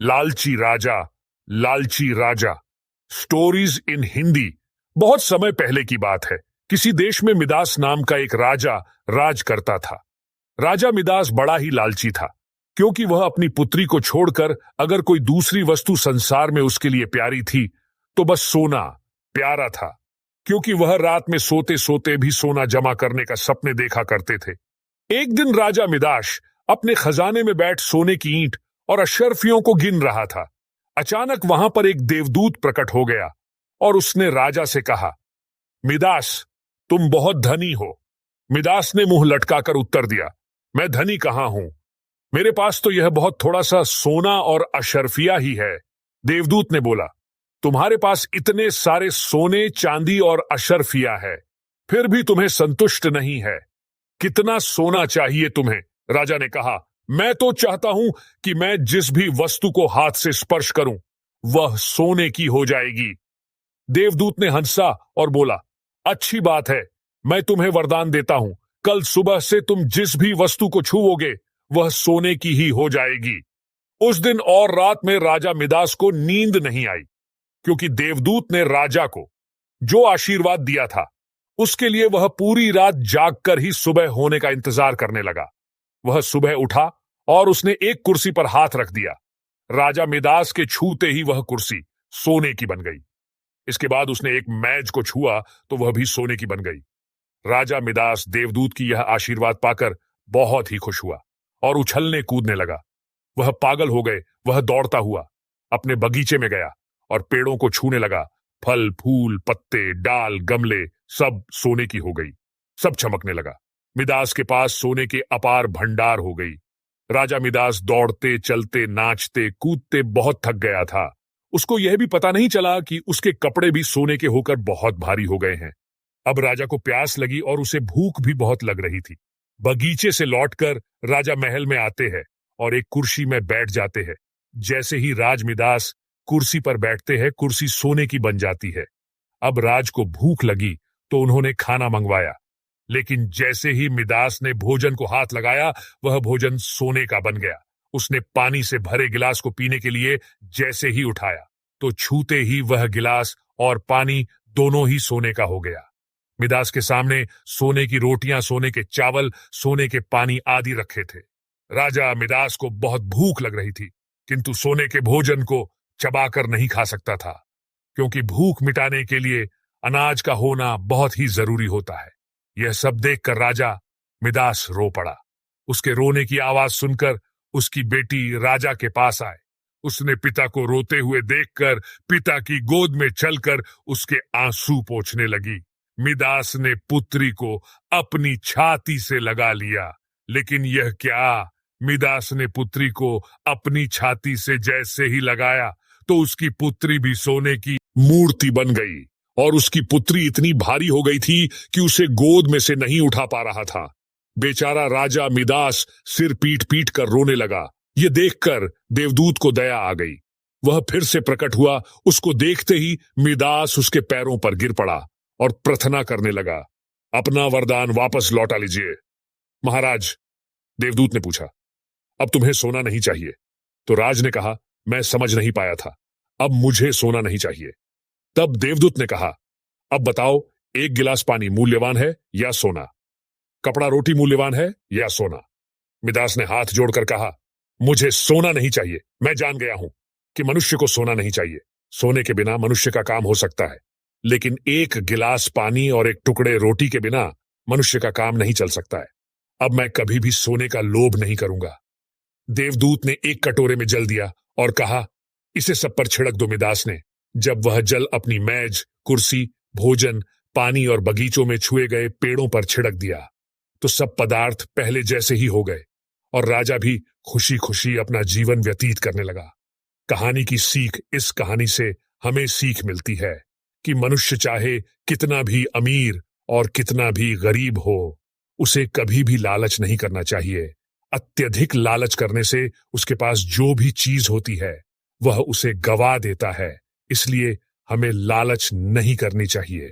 लालची राजा, लालची राजा। Stories in Hindi. बहुत समय पहले की बात है। किसी देश में मिदास नाम का एक राजा राज करता था। राजा मिदास बड़ा ही लालची था, क्योंकि वह अपनी पुत्री को छोड़कर अगर कोई दूसरी वस्तु संसार में उसके लिए प्यारी थी तो बस सोना प्यारा था, क्योंकि वह रात में सोते सोते भी सोना जमा करने का सपने देखा करते थे। एक दिन राजा मिदास अपने खजाने में बैठ सोने की ईंट और अशर्फियों को गिन रहा था। अचानक वहां पर एक देवदूत प्रकट हो गया और उसने राजा से कहा, मिदास, तुम बहुत धनी हो। मिदास ने मुंह लटकाकर उत्तर दिया, मैं धनी कहां हूं, मेरे पास तो यह बहुत थोड़ा सा सोना और अशर्फिया ही है। देवदूत ने बोला, तुम्हारे पास इतने सारे सोने, चांदी और अशर्फिया है, फिर भी तुम्हें संतुष्ट नहीं है। कितना सोना चाहिए तुम्हें? राजा ने कहा, मैं तो चाहता हूं कि मैं जिस भी वस्तु को हाथ से स्पर्श करूं वह सोने की हो जाएगी। देवदूत ने हंसा और बोला, अच्छी बात है, मैं तुम्हें वरदान देता हूं, कल सुबह से तुम जिस भी वस्तु को छूओगे वह सोने की ही हो जाएगी। उस दिन और रात में राजा मिदास को नींद नहीं आई, क्योंकि देवदूत ने राजा को जो आशीर्वाद दिया था उसके लिए वह पूरी रात जागकर ही सुबह होने का इंतजार करने लगा। वह सुबह उठा और उसने एक कुर्सी पर हाथ रख दिया। राजा मिदास के छूते ही वह कुर्सी सोने की बन गई। इसके बाद उसने एक मेज को छुआ तो वह भी सोने की बन गई। राजा मिदास देवदूत की यह आशीर्वाद पाकर बहुत ही खुश हुआ और उछलने कूदने लगा। वह पागल हो गए। वह दौड़ता हुआ अपने बगीचे में गया और पेड़ों को छूने लगा। फल, फूल, पत्ते, डाल, गमले सब सोने की हो गई। सब चमकने लगा। मिदास के पास सोने के अपार भंडार हो गई। राजा मिदास दौड़ते, चलते, नाचते, कूदते बहुत थक गया था। उसको यह भी पता नहीं चला कि उसके कपड़े भी सोने के होकर बहुत भारी हो गए हैं। अब राजा को प्यास लगी और उसे भूख भी बहुत लग रही थी। बगीचे से लौटकर राजा महल में आते हैं और एक कुर्सी में बैठ जाते हैं। जैसे ही राज मिदास कुर्सी पर बैठते हैं, कुर्सी सोने की बन जाती है। अब राज को भूख लगी तो उन्होंने खाना मंगवाया, लेकिन जैसे ही मिदास ने भोजन को हाथ लगाया वह भोजन सोने का बन गया। उसने पानी से भरे गिलास को पीने के लिए जैसे ही उठाया तो छूते ही वह गिलास और पानी दोनों ही सोने का हो गया। मिदास के सामने सोने की रोटियां, सोने के चावल, सोने के पानी आदि रखे थे। राजा मिदास को बहुत भूख लग रही थी, किंतु सोने के भोजन को चबाकर नहीं खा सकता था, क्योंकि भूख मिटाने के लिए अनाज का होना बहुत ही जरूरी होता है। यह सब देखकर राजा मिदास रो पड़ा। उसके रोने की आवाज सुनकर उसकी बेटी राजा के पास आए। उसने पिता को रोते हुए देखकर पिता की गोद में चलकर उसके आंसू पोंछने लगी। मिदास ने पुत्री को अपनी छाती से लगा लिया, लेकिन यह क्या, मिदास ने पुत्री को अपनी छाती से जैसे ही लगाया तो उसकी पुत्री भी सोने की मूर्ति बन गई और उसकी पुत्री इतनी भारी हो गई थी कि उसे गोद में से नहीं उठा पा रहा था। बेचारा राजा मिदास सिर पीट पीट कर रोने लगा। यह देखकर देवदूत को दया आ गई। वह फिर से प्रकट हुआ। उसको देखते ही मिदास उसके पैरों पर गिर पड़ा और प्रार्थना करने लगा, अपना वरदान वापस लौटा लीजिए। महाराज, देवदूत ने पूछा, अब तुम्हें सोना नहीं चाहिए? तो राज ने कहा, मैं समझ नहीं पाया था, अब मुझे सोना नहीं चाहिए। तब देवदूत ने कहा, अब बताओ, एक गिलास पानी मूल्यवान है या सोना? कपड़ा रोटी मूल्यवान है या सोना? मिदास ने हाथ जोड़कर कहा, मुझे सोना नहीं चाहिए। मैं जान गया हूं कि मनुष्य को सोना नहीं चाहिए। सोने के बिना मनुष्य का काम हो सकता है, लेकिन एक गिलास पानी और एक टुकड़े रोटी के बिना मनुष्य का काम नहीं चल सकता है। अब मैं कभी भी सोने का लोभ नहीं करूंगा। देवदूत ने एक कटोरे में जल दिया और कहा, इसे सब पर छिड़क दो। मिदास ने जब वह जल अपनी मेज, कुर्सी, भोजन, पानी और बगीचों में छुए गए पेड़ों पर छिड़क दिया तो सब पदार्थ पहले जैसे ही हो गए और राजा भी खुशी खुशी अपना जीवन व्यतीत करने लगा। कहानी की सीख, इस कहानी से हमें सीख मिलती है कि मनुष्य चाहे कितना भी अमीर और कितना भी गरीब हो, उसे कभी भी लालच नहीं करना चाहिए। अत्यधिक लालच करने से उसके पास जो भी चीज होती है वह उसे गवा देता है। इसलिए हमें लालच नहीं करनी चाहिए।